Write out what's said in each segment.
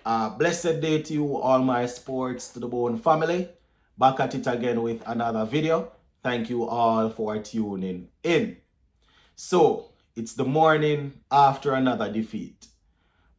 Blessed day to you, all my sports to the bone family. Back at it again with another video. Thank you all for tuning in. So, it's the morning after another defeat.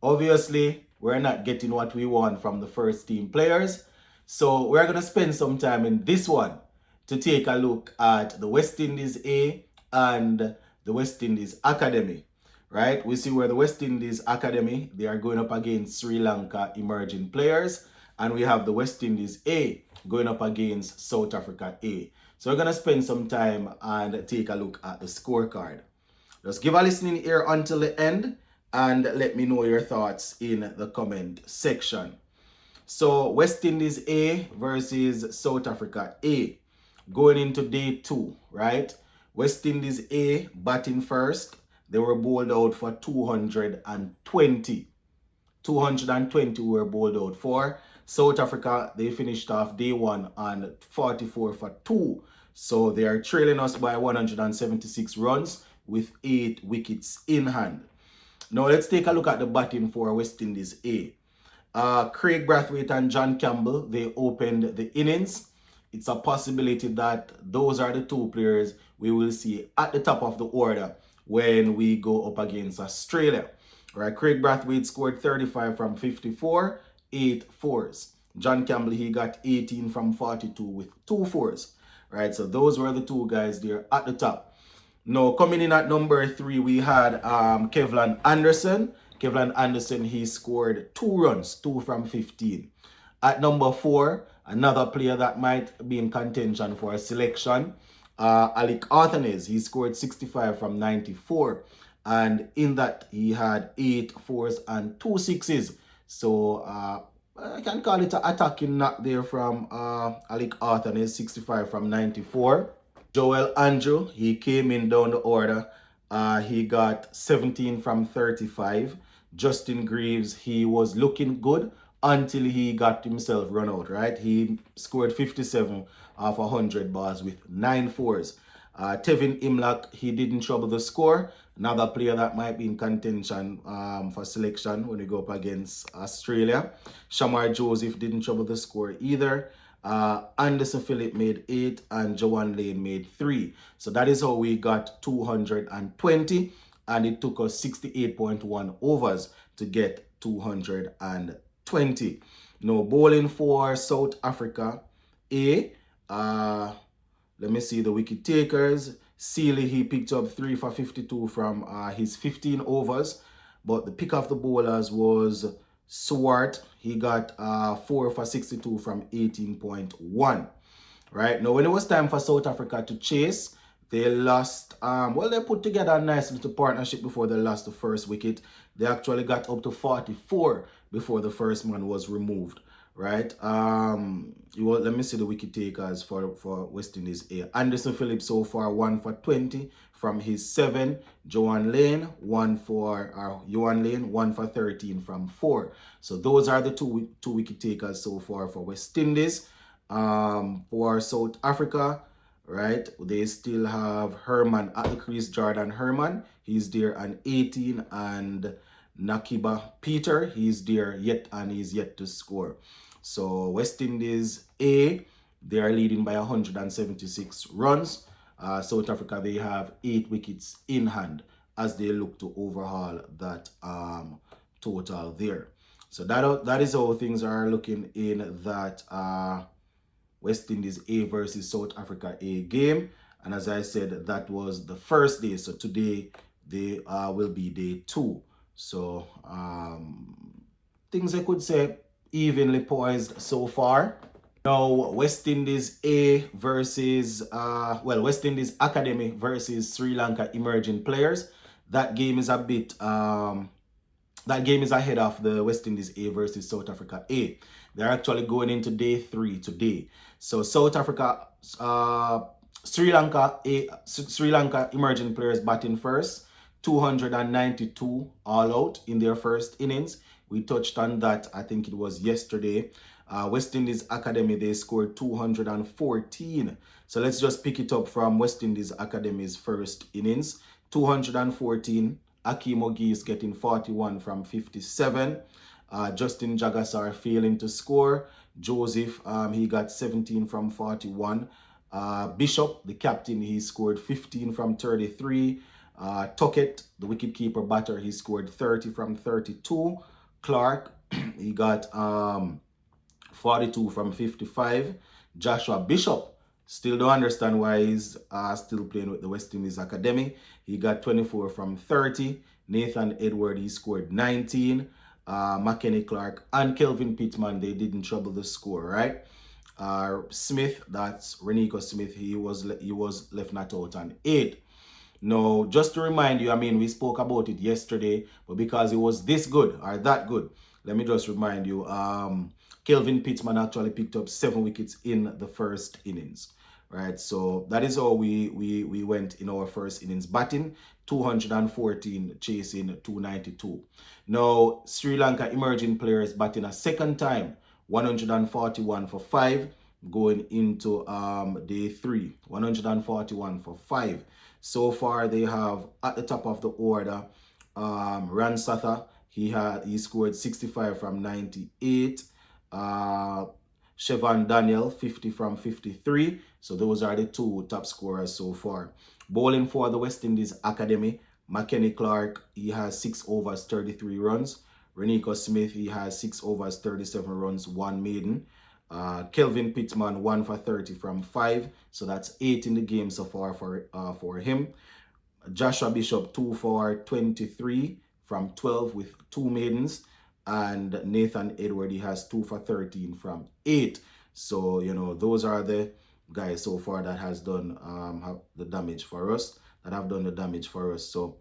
Obviously, we're not getting what we want from the first team players. So, we're going to spend some time in this one to take a look at the West Indies A and the West Indies Academy. Right? We see where the West Indies Academy, they are going up against Sri Lanka emerging players. And we have the West Indies A going up against South Africa A. So we're going to spend some time and take a look at the scorecard. Just give a listening ear until the end and let me know your thoughts in the comment section. So West Indies A versus South Africa A going into day 2, right? West Indies A batting first. They were bowled out for 220. 220 were bowled out for. South Africa, they finished off day 1 on 44 for 2. So they are trailing us by 176 runs with 8 wickets in hand. Now let's take a look at the batting for West Indies A. Craig Brathwaite and John Campbell, they opened the innings. It's a possibility that those are the two players we will see at the top of the order when we go up against Australia. Right, Craig Brathwaite scored 35 from 54, 8 fours. John Campbell, he got 18 from 42 with 2 fours. Right, so those were the two guys there at the top. Now, coming in at number 3, we had Kevlan Anderson. Kevlan Anderson, he scored 2 runs, 2 from 15. At number 4, another player that might be in contention for a selection, Alec Arthanes, he scored 65 from 94. And in that, he had 8 fours and 2 sixes. So, I can call it an attacking knock there from Alec Arthanes, 65 from 94. Joel Andrew, he came in down the order. He got 17 from 35. Justin Greaves, he was looking good until he got himself run out, right? He scored 57 off 100 balls with 9 fours. Tevin Imlach, he didn't trouble the score. Another player that might be in contention for selection when we go up against Australia. Shamar Joseph didn't trouble the score either. Anderson Phillip made 8 and Joanne Lane made 3. So that is how we got 220, and it took us 68.1 overs to get 220. Now, bowling for South Africa A, let me see the wicket takers. Sealy, he picked up 3 for 52 from his 15 overs, but the pick of the bowlers was Swart. He got 4 for 62 from 18.1. Right, now when it was time for South Africa to chase, they lost, they put together a nice little partnership before they lost the first wicket. They actually got up to 44 before the first man was removed. Right, let me see the wicket takers for West Indies A. Anderson Phillips so far 1 for 20 from his 7. Joanne Lane 1 for 13 from 4. So those are the two wicket takers so far for West Indies. For South Africa, right, they still have Herman at the crease. Jordan Herman, he's there on 18, and Nakiba Peter, he's there yet and he's yet to score. So West Indies A, they are leading by 176 runs. South Africa, they have 8 wickets in hand as they look to overhaul that total there. So that is how things are looking in that West Indies A versus South Africa A game. And as I said, that was the first day. So today they will be day 2. So things I could say evenly poised so far. Now West Indies A versus West Indies Academy versus Sri Lanka emerging players. That game is a bit that game is ahead of the West Indies A versus South Africa A. They're actually going into day 3 today. So South Africa, Sri Lanka emerging players batting first. 292 all out in their first innings. We touched on that, I think it was yesterday. West Indies Academy, they scored 214. So let's just pick it up from West Indies Academy's first innings. 214, Akeem Ogi is getting 41 from 57. Justin Jagasar failing to score. Joseph, he got 17 from 41. Bishop, the captain, he scored 15 from 33. Tuckett, the wicketkeeper batter, he scored 30 from 32. Clark, he got 42 from 55. Joshua Bishop, still don't understand why he's still playing with the West Indies Academy. He got 24 from 30. Nathan Edward, he scored 19. McKenny Clark and Kelvin Pittman, they didn't trouble the score, right? Smith, that's Renico Smith, he was left not out on 8. Now, just to remind you, I mean, we spoke about it yesterday, but because it was this good or that good, let me just remind you, Kelvin Pittman actually picked up 7 wickets in the first innings, right? So that is how we went in our first innings. Batting, 214, chasing 292. Now, Sri Lanka emerging players batting a second time, 141 for 5, going into day 3, 141 for 5. So far, they have at the top of the order, Ransatha. He scored 65 from 98. Shevan Daniel, 50 from 53. So those are the 2 top scorers so far. Bowling for the West Indies Academy, McKenny Clark, he has 6 overs, 33 runs. Renico Smith, he has 6 overs, 37 runs, 1 maiden. Kelvin Pittman, 1 for 30 from 5. So that's 8 in the game so far for him. Joshua Bishop, 2 for 23 from 12 with 2 maidens. And Nathan Edward, he has 2 for 13 from 8. So, you know, those are the guys so far that has done the damage for us, that have done the damage for us. So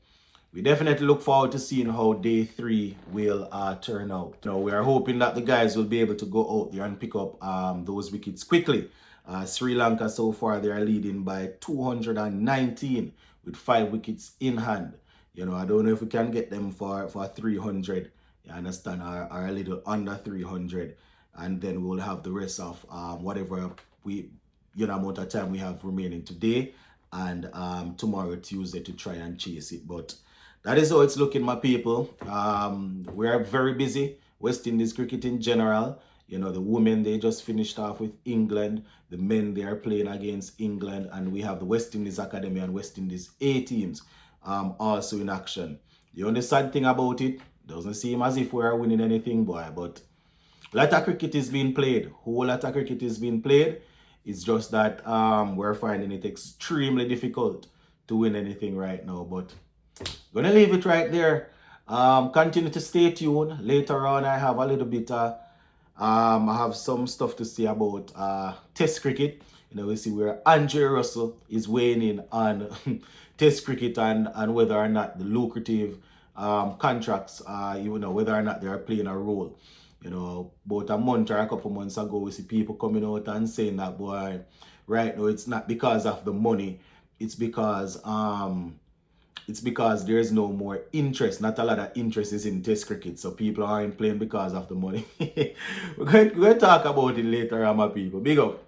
we definitely look forward to seeing how day 3 will turn out. You know, we are hoping that the guys will be able to go out there and pick up those wickets quickly. Sri Lanka so far, they are leading by 219 with 5 wickets in hand. You know, I don't know if we can get them for 300. You understand? Or a little under 300. And then we'll have the rest of whatever amount of time we have remaining today and tomorrow, Tuesday, to try and chase it. But that is how it's looking, my people. We are very busy. West Indies cricket in general. You know, the women, they just finished off with England. The men, they are playing against England. And we have the West Indies Academy and West Indies A teams also in action. The only sad thing about it, doesn't seem as if we are winning anything, boy. But a lot of cricket is being played. Whole lot of cricket is being played. It's just that we're finding it extremely difficult to win anything right now. But gonna leave it right there. Continue to stay tuned. Later on, I have a little bit I have some stuff to say about Test cricket. You know, we see where Andre Russell is weighing in on Test cricket and whether or not the lucrative contracts, you know, whether or not they are playing a role. You know, about a month or a couple months ago, we see people coming out and saying that, boy, right now it's not because of the money. It's because there's no more interest. Not a lot of interest is in Test cricket, so people aren't playing because of the money. We're going to talk about it later, my people. Big up.